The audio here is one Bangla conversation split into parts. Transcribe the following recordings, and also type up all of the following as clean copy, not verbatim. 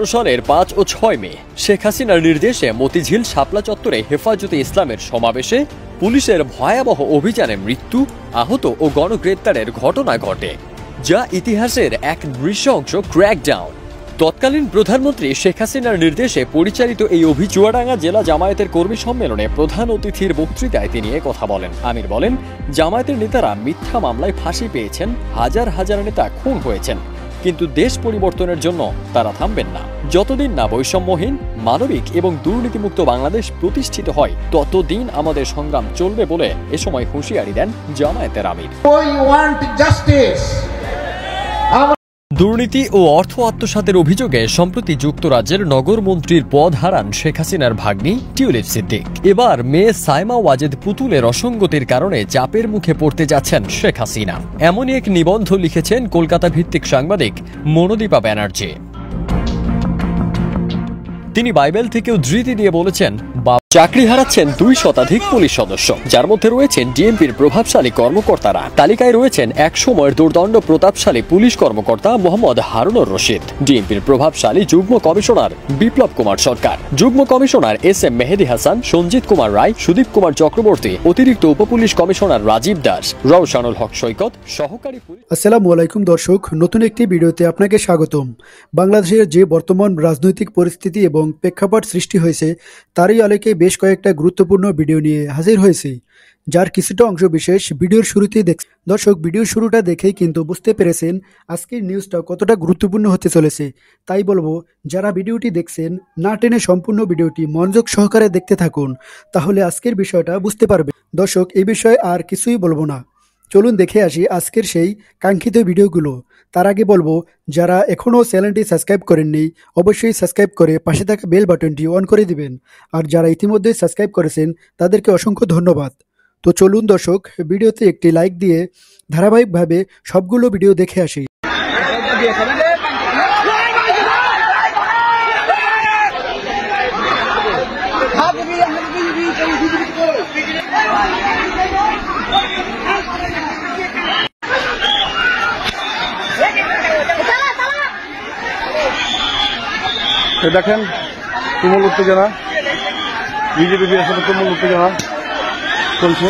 সালের ৫ ও ৬ মে শেখ হাসিনার নির্দেশে মতিঝিল শাপলা চত্বরে হেফাজতে ইসলামের সমাবেশে পুলিশের ভয়াবহ অভিযানে মৃত্যু, আহত ও গণগ্রেপ্তারের ঘটনা ঘটে, যা ইতিহাসের এক নৃশংস ক্র্যাকডাউন। তৎকালীন প্রধানমন্ত্রী শেখ হাসিনার নির্দেশে পরিচালিত এই চুয়াডাঙ্গা জেলা জামায়াতের কর্মী সম্মেলনে প্রধান অতিথির বক্তৃতায় তিনি কথা বলেন। আমির বলেন, জামায়াতের নেতারা মিথ্যা মামলায় ফাঁসি পেয়েছেন, হাজার হাজার নেতা খুন হয়েছেন, কিন্তু দেশ পরিবর্তনের জন্য তারা থামবেন না। যতদিন না বৈষম্যহীন, মানবিক এবং দুর্নীতিমুক্ত বাংলাদেশ প্রতিষ্ঠিত হয়, ততদিন আমাদের সংগ্রাম চলবে বলে এ সময় হুঁশিয়ারি দেন জামায়াতের আমির। দুর্নীতি ও অর্থ আত্মসাতের অভিযোগে সম্প্রতি যুক্তরাজ্যের নগর মন্ত্রীর পদ হারান শেখ হাসিনার ভাগ্নি টিউলিপ সিদ্দিক। এবার মেয়ে সাইমা ওয়াজেদ পুতুলের অসঙ্গতির কারণে চাপের মুখে পড়তে যাচ্ছেন শেখ হাসিনা। এমনই এক নিবন্ধ লিখেছেন কলকাতা ভিত্তিক সাংবাদিক মনোদীপা ব্যানার্জি। তিনি বাইবেল থেকে উদ্ধৃতি দিয়ে বলেছেন, চাকরি হারাচ্ছেন ২ শতাধিক পুলিশ সদস্য, যার মধ্যে রয়েছেন ডিএমপির প্রভাবশালী কর্মকর্তারা। তালিকায় রয়েছেন এক সময়ের দুর্দণ্ড প্রতাপশালী পুলিশ কর্মকর্তা মোহাম্মদ হারুনুর রশিদ, ডিএমপির প্রভাবশালী যুগ্ম কমিশনার বিপ্লব কুমার সরকার, যুগ্ম কমিশনার এস.এম. মেহেদী হাসান, সঞ্জিত কুমার রায়, সুদীপ কুমার চক্রবর্তী, অতিরিক্ত উপপুলিশ কমিশনার রাজীব দাস, রওশানুল হক সৈকত, সহকারী পুলিশ। আসসালামু আলাইকুম দর্শক, নতুন একটি ভিডিওতে আপনাকে স্বাগতম। বাংলাদেশের যে বর্তমান রাজনৈতিক পরিস্থিতি এবং প্রেক্ষাপট সৃষ্টি হয়েছে, তারই আলোকে বেশ কয়েকটা গুরুত্বপূর্ণ ভিডিও নিয়ে হাজির হয়েছি, যার কিছুটা অংশ বিশেষ ভিডিওর শুরুতেই দেখছেন। দর্শক, ভিডিওর শুরুটা দেখেই কিন্তু বুঝতে পেরেছেন আজকের নিউজটা কতটা গুরুত্বপূর্ণ হতে চলেছে। তাই বলবো, যারা ভিডিওটি দেখছেন না টেনে সম্পূর্ণ ভিডিওটি মনোযোগ সহকারে দেখতে থাকুন, তাহলে আজকের বিষয়টা বুঝতে পারবেন। দর্শক, এই বিষয়ে আর কিছুই বলবো না, চলুন দেখে আসি আজকের সেই কাঙ্ক্ষিত ভিডিওগুলো। তার আগে বলবো, যারা এখনও চ্যানেলটি সাবস্ক্রাইব করেননি, অবশ্যই সাবস্ক্রাইব করে পাশে থাকা বেল বাটনটি অন করে দিবেন। আর যারা ইতিমধ্যে সাবস্ক্রাইব করেছেন তাদেরকে অসংখ্য ধন্যবাদ। তো চলুন দর্শক, ভিডিওতে একটি লাইক দিয়ে ধারাবাহিকভাবে সবগুলো ভিডিও দেখে আসি। দেখেন, তুমুল উত্তেজনা, বিজেপি বিএসএফ তুমুল উত্তেজনা চলছে।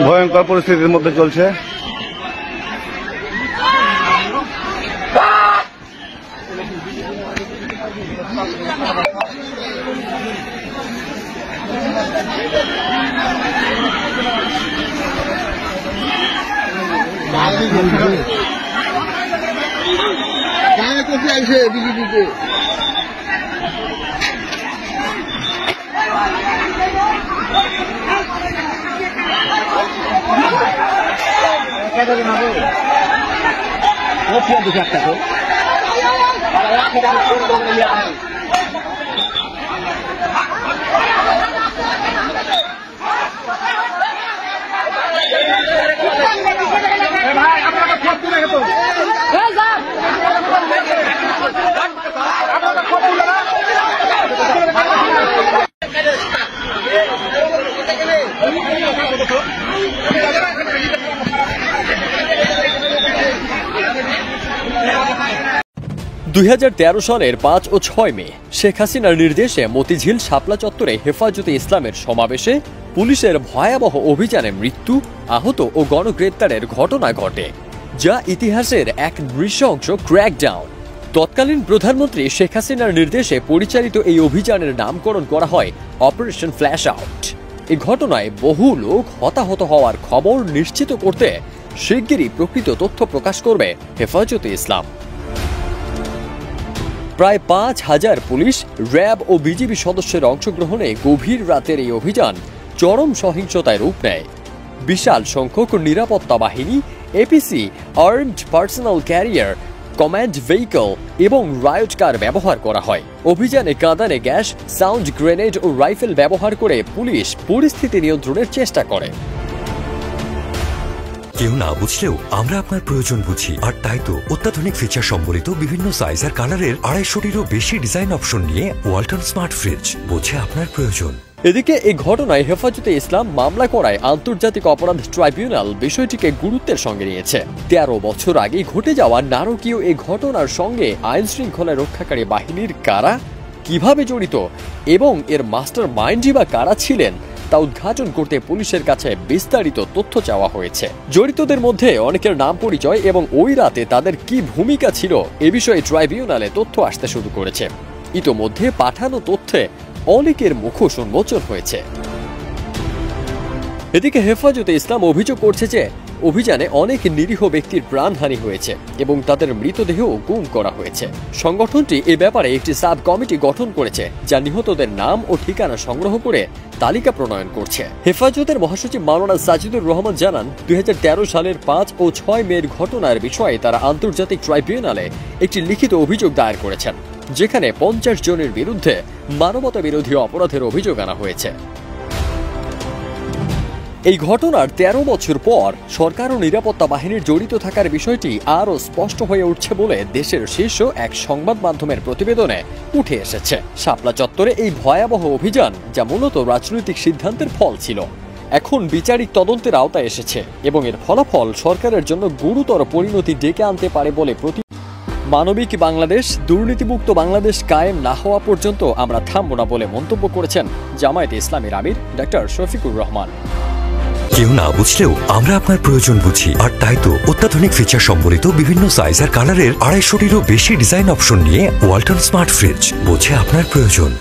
ভয়ঙ্কর পরিস্থিতির মধ্যে চলছে। বিজেপিতে সালের ৫ ও ৬ মে শেখ হাসিনার নির্দেশে মতিঝিল শাপলা চত্বরে হেফাজতে ইসলামের সমাবেশে পুলিশের ভয়াবহ অভিযানে মৃত্যু, আহত ও গণগ্রেপ্তারের ঘটনা ঘটে, যা ইতিহাসের এক নৃশংস ক্র্যাকডাউন। তৎকালীন প্রধানমন্ত্রী শেখ হাসিনার নির্দেশে পরিচালিত এই অভিযানের নামকরণ করা হয় অপারেশন ফ্ল্যাশ আউট। এই ঘটনায় বহু লোক হতাহত হওয়ার খবর নিশ্চিত করতে শিগগিরই প্রকৃত তথ্য প্রকাশ করবে হেফাজতে ইসলাম। প্রায় ৫,০০০ পুলিশ, র্যাব ও বিজিবি সদস্যের অংশগ্রহণে গভীর রাতের এই অভিযান চরম সহিংসতায় রূপ নেয়। বিশাল সংখ্যক নিরাপত্তা বাহিনী, APC, armed personal career, command vehicle এবং রায়ট কার ব্যবহার করা হয়। অভিযানে কাঁদানে গ্যাস, সাউন্ড গ্রেনেড ও রাইফেল ব্যবহার করে পুলিশ পরিস্থিতি নিয়ন্ত্রণের চেষ্টা করে। কেউ না বুঝলেও আমরা আপনার প্রয়োজন বুঝি, আর তাই তো অত্যাধুনিক ফিচার সম্বলিত বিভিন্ন সাইজ আর কালারের ২৫০টিরও বেশি ডিজাইন অপশন নিয়ে ওয়ালটন স্মার্ট ফ্রিজ বোঝে আপনার প্রয়োজন। এদিকে এই ঘটনায় হেফাজতে ইসলাম মামলা করায় আন্তর্জাতিক অপরাধ ট্রাইব্যুনাল বিষয়টিকে গুরুত্বের সঙ্গে নিয়েছে। ১৩ বছর আগে ঘটে যাওয়া নারকীয় এই ঘটনার সঙ্গে আইন শৃঙ্খলা রক্ষাকারী বাহিনীর কারা কিভাবে জড়িত এবং এর মাস্টার মাইন্ডই বা কারা ছিলেন তা উদ্ঘাটন করতে পুলিশের কাছে বিস্তারিত তথ্য চাওয়া হয়েছে। জড়িতদের মধ্যে অনেকের নাম পরিচয় এবং ওই রাতে তাদের কি ভূমিকা ছিল এ বিষয়ে ট্রাইব্যুনালে তথ্য আসতে শুরু করেছে। ইতোমধ্যে পাঠানো তথ্যে অনেকের মুখোশ উন্মোচন হয়েছে। এদিকে হেফাজতে ইসলাম অভিযোগ করছে যে অভিযানে অনেক নিরীহ ব্যক্তির প্রাণহানি হয়েছে এবং তাদের মৃতদেহ গুম করা হয়েছে। সংগঠনটি এ ব্যাপারে একটি সাব কমিটি গঠন করেছে, যা নিহতদের নাম ও ঠিকানা সংগ্রহ করে তালিকা প্রণয়ন করছে। হেফাজতের মহাসচিব মাওলানা সাজিদুর রহমান জানান, ২০১৩ সালের ৫ ও ৬ মের ঘটনার বিষয়ে তারা আন্তর্জাতিক ট্রাইব্যুনালে একটি লিখিত অভিযোগ দায়ের করেছেন, যেখানে ৫০ জনের বিরুদ্ধে মানবতা বিরোধী অপরাধের অভিযোগ আনা হয়েছে। এই ঘটনার ১৩ বছর পর সরকার ও নিরাপত্তা বাহিনীর জড়িত থাকার বিষয়টি আরও স্পষ্ট হয়ে উঠছে বলে দেশের শীর্ষ এক সংবাদ মাধ্যমের প্রতিবেদনে উঠে এসেছে। শাপলা চত্বরে এই ভয়াবহ অভিযান, যা মূলত রাজনৈতিক সিদ্ধান্তের ফল ছিল, এখন বিচারিক তদন্তের আওতায় এসেছে এবং এর ফলাফল সরকারের জন্য গুরুতর পরিণতি ডেকে আনতে পারে বলে মানবিক বাংলাদেশ, দুর্নীতিমুক্ত বাংলাদেশ কায়েম না হওয়া পর্যন্ত আমরা থামব না বলে মন্তব্য করেছেন জামায়াতে ইসলামীর আমির ডক্টর শফিকুর রহমান। কেউ না বুঝলেও আমরা আপনার প্রয়োজন বুঝি, আর তাই তো অত্যাধুনিক ফিচার সম্বলিত বিভিন্ন সাইজ আর কালারের ২৫০টিরও বেশি ডিজাইন অপশন নিয়ে ওয়ালটন স্মার্ট ফ্রিজ বোঝে আপনার প্রয়োজন।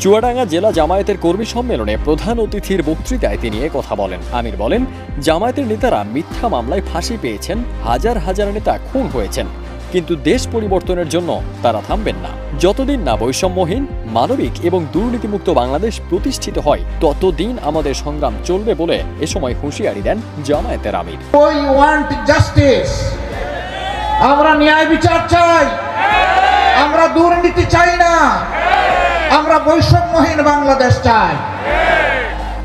চুয়াডাঙ্গা জেলা জামায়াতের কর্মী সম্মেলনে প্রধান অতিথির বক্তৃতায় তিনি কথা বলেন। আমির বলেন, জামায়াতের নেতারা মিথ্যা মামলায় ফাঁসি পেয়েছেন, হাজার হাজার নেতা খুন হয়েছেন, কিন্তু দেশ পরিবর্তনের জন্য তারা থামবেন না। যতদিন না বৈষম্যহীন, মানবিক এবং দুর্নীতিমুক্ত বাংলাদেশ প্রতিষ্ঠিত হয়, ততদিন আমাদের সংগ্রাম চলবে বলে এ সময় হুঁশিয়ারি দেন জামায়াতের আমির। আমরা ন্যায় বিচার চাই, আমরা দুর্নীতি চাই না, আমরা বৈষম্যহীন বাংলাদেশ চাই।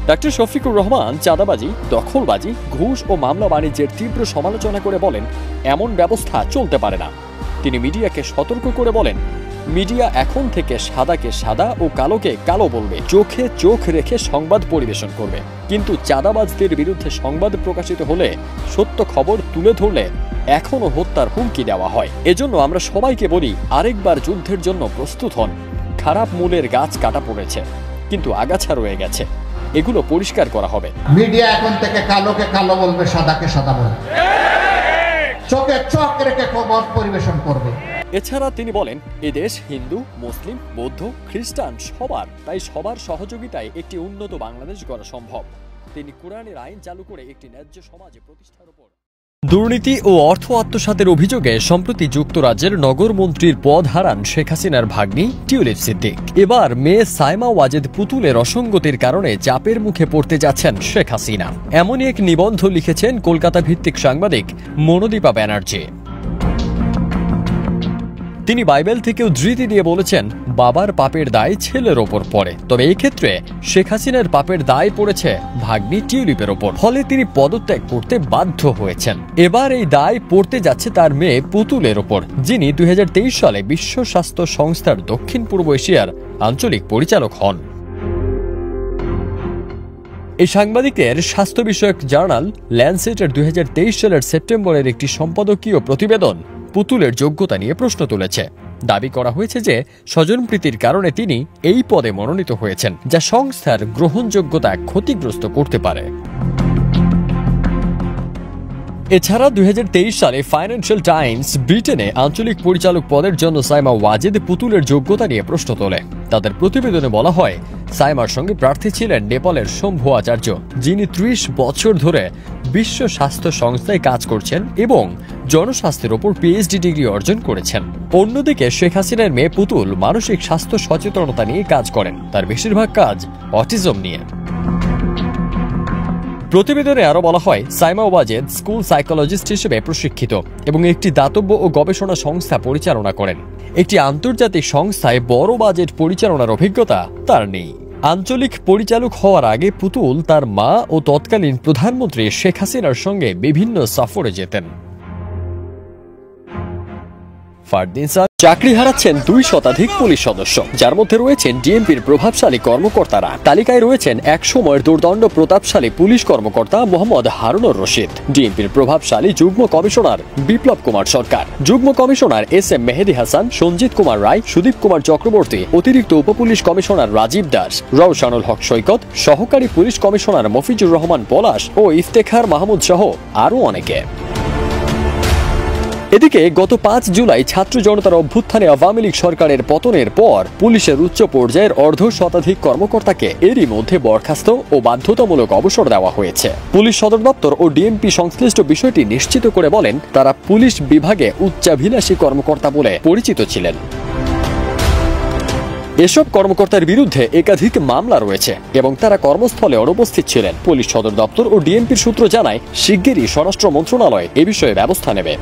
ডক্টর শফিকুর রহমান চাঁদাবাজি, দখলবাজি, ঘুষ ও মামলা বাণিজ্যের তীব্র সমালোচনা করে বলেন, এমন ব্যবস্থা চলতে পারে না। তিনি মিডিয়াকে সতর্ক করে বলেন, মিডিয়া এখন থেকে সাদাকে সাদা ও কালোকে কালো বলবে, চোখে চোখ রেখে সংবাদ পরিবেশন করবে, কিন্তু চাঁদাবাজদের বিরুদ্ধে সংবাদ প্রকাশিত হলে, সত্য খবর তুলে ধরলে এখনো হত্যার হুমকি দেওয়া হয়। এজন্য আমরা সবাইকে বলি, আরেকবার যুদ্ধের জন্য প্রস্তুত হন। খারাপ মূলের গাছ কাটা পড়েছে, কিন্তু আগাছা রয়ে গেছে, এগুলো পরিষ্কার করা হবে। মিডিয়া এখন থেকে কালোকে কালো বলবে, সাদাকে সাদা বলবে, চোখে চোখ রেখে খবর পরিবেশন করবে। এছাড়া তিনি বলেন, এদেশ হিন্দু, মুসলিম, বৌদ্ধ, খ্রিস্টান সবার, তাই সবার সহযোগিতায় একটি উন্নত বাংলাদেশ গড়া সম্ভব। তিনি কোরআনের আইন চালু করে একটি ন্যায্য সমাজ প্রতিষ্ঠার উপর। দুর্নীতি ও অর্থ আত্মসাতের অভিযোগে সম্প্রতি যুক্তরাজ্যের নগরমন্ত্রীর পদ হারান শেখ হাসিনার ভাগ্নি টিউলিপ সিদ্দিক। এবার মেয়ে সাইমা ওয়াজেদ পুতুলের অসঙ্গতির কারণে চাপের মুখে পড়তে যাচ্ছেন শেখ হাসিনা। এমনই এক নিবন্ধ লিখেছেন কলকাতা ভিত্তিক সাংবাদিক মনোদীপা ব্যানার্জি। তিনি বাইবেল থেকে উদ্ধৃতি দিয়ে বলেছেন, বাবার পাপের দায় ছেলের ওপর পড়ে, তবে এই ক্ষেত্রে শেখ হাসিনার পাপের দায় পড়েছে ভাগ্নি টিউলিপের ওপর। ফলে তিনি পদত্যাগ করতে বাধ্য হয়েছেন। এবার এই দায় পড়তে যাচ্ছে তার মেয়ে পুতুলের ওপর, যিনি 2023 সালে বিশ্ব স্বাস্থ্য সংস্থার দক্ষিণ পূর্ব এশিয়ার আঞ্চলিক পরিচালক হন। এই সাংবাদিকের স্বাস্থ্য বিষয়ক জার্নাল ল্যান্সেটের 2023 সালের সেপ্টেম্বরের একটি সম্পাদকীয় প্রতিবেদন পুতুলের যোগ্যতা নিয়ে প্রশ্ন তুলেছে। দাবি করা হয়েছে যে স্বজনপ্রীতির কারণে তিনি এই পদে মনোনীত হয়েছেন, যা সংস্থার গ্রহণযোগ্যতা ক্ষতিগ্রস্ত করতে পারে। এছাড়া 2023 সালে ফাইন্যান্সিয়াল টাইমস ব্রিটেনে আঞ্চলিক পরিচালক পদের জন্য সাইমা ওয়াজেদ পুতুলের যোগ্যতা নিয়ে প্রশ্ন তোলে। তাদের প্রতিবেদনে বলা হয়, সাইমার সঙ্গে প্রার্থী ছিলেন নেপালের শম্ভু আচার্য, যিনি 30 বছর ধরে বিশ্ব স্বাস্থ্য সংস্থায় কাজ করছেন এবং জনস্বাস্থ্যের ওপর পিএইচডি ডিগ্রি অর্জন করেছেন। অন্যদিকে শেখ হাসিনার মেয়ে পুতুল মানসিক স্বাস্থ্য সচেতনতা নিয়ে কাজ করেন, তার বেশিরভাগ কাজ অটিজম নিয়ে। প্রতিবেদনে আরো বলা হয়, সাইমা ওয়াজেদ স্কুল সাইকোলজিস্ট হিসেবে প্রশিক্ষিত এবং একটি দাতব্য ও গবেষণা সংস্থা পরিচালনা করেন। একটি আন্তর্জাতিক সংস্থায় বড় বাজেট পরিচালনার অভিজ্ঞতা তার নেই। আঞ্চলিক পরিচালক হওয়ার আগে পুতুল তার মা ও তৎকালীন প্রধানমন্ত্রী শেখ হাসিনার সঙ্গে বিভিন্ন সফরে যেতেন। ফারদিন স্যার চাকরি হারাচ্ছেন 2 শতাধিক পুলিশ সদস্য, যার মধ্যে রয়েছেন ডিএমপির প্রভাবশালী কর্মকর্তারা। তালিকায় রয়েছেন এক সময়ের দুর্দণ্ড প্রতাপশালী পুলিশ কর্মকর্তা মোহাম্মদ হারুনুর রশিদ, ডিএমপির প্রভাবশালী যুগ্ম কমিশনার বিপ্লব কুমার সরকার, যুগ্ম কমিশনার এস.এম. মেহেদী হাসান, সঞ্জিত কুমার রায়, সুদীপ কুমার চক্রবর্তী, অতিরিক্ত উপপুলিশ কমিশনার রাজীব দাস, রওশানুল হক সৈকত, সহকারী পুলিশ কমিশনার মফিজুর রহমান পলাশ ও ইফতেখার মাহমুদ সহ আরও অনেকে। এদিকে গত 5 জুলাই ছাত্র জনতার অভ্যুত্থানে আওয়ামী লীগ সরকারের পতনের পর পুলিশের উচ্চ পর্যায়ের অর্ধ শতাধিক কর্মকর্তাকে এরই মধ্যে বরখাস্ত ও বাধ্যতামূলক অবসর দেওয়া হয়েছে। পুলিশ সদর দপ্তর ও ডিএমপি সংশ্লিষ্ট বিষয়টি নিশ্চিত করে বলেন, তারা পুলিশ বিভাগে উচ্চাভিলাষী কর্মকর্তা বলে পরিচিত ছিলেন। এসব কর্মকর্তার বিরুদ্ধে একাধিক মামলা রয়েছে এবং তারা কর্মস্থলে অনুপস্থিত ছিলেন। পুলিশ সদর দপ্তর ও ডিএমপির সূত্র জানায়, শিগগিরই স্বরাষ্ট্র মন্ত্রণালয় এ বিষয়ে ব্যবস্থা নেবে।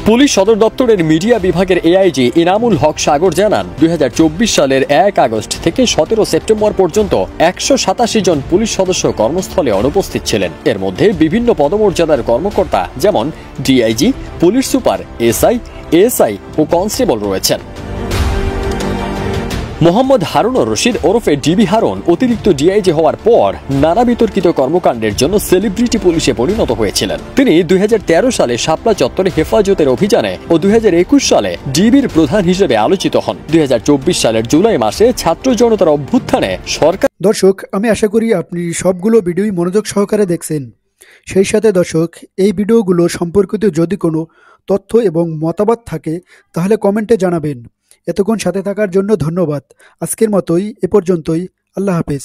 পুলিশ সদর দপ্তরের মিডিয়া বিভাগের এআইজি ইনামুল হক সাগর জানান, 2024 সালের 1 আগস্ট থেকে 17 সেপ্টেম্বর পর্যন্ত 187 জন পুলিশ সদস্য কর্মস্থলে অনুপস্থিত ছিলেন। এর মধ্যে বিভিন্ন পদমর্যাদার কর্মকর্তা যেমন DIG, police super, SI, ASI ও কনস্টেবল রয়েছেন। মোহাম্মদ হারুনুর রশিদ ওরফে ডিবি হারুন অতিরিক্ত ডিআইজি হওয়ার পর নানা বিতর্কিত কর্মকাণ্ডের জন্য সেলিব্রিটি পুলিশে পরিণত হয়েছিলেন। তিনি 2013 সালে শাপলা চত্বরে হেফাজতের অভিযানে ও 2021 সালে ডিবির প্রধান হিসেবে আলোচিত হন। 2024 সালের জুলাই মাসে ছাত্র জনতার অভ্যুত্থানে সরকার। দর্শক, আমি আশা করি আপনি সবগুলো ভিডিওই মনোযোগ সহকারে দেখছেন। সেই সাথে দর্শক, এই ভিডিওগুলো সম্পর্কিত যদি কোনো তথ্য এবং মতামত থাকে তাহলে কমেন্টে জানাবেন। এতক্ষণ সাথে থাকার জন্য ধন্যবাদ। আজকের মতোই এ পর্যন্তই। আল্লাহ হাফেজ।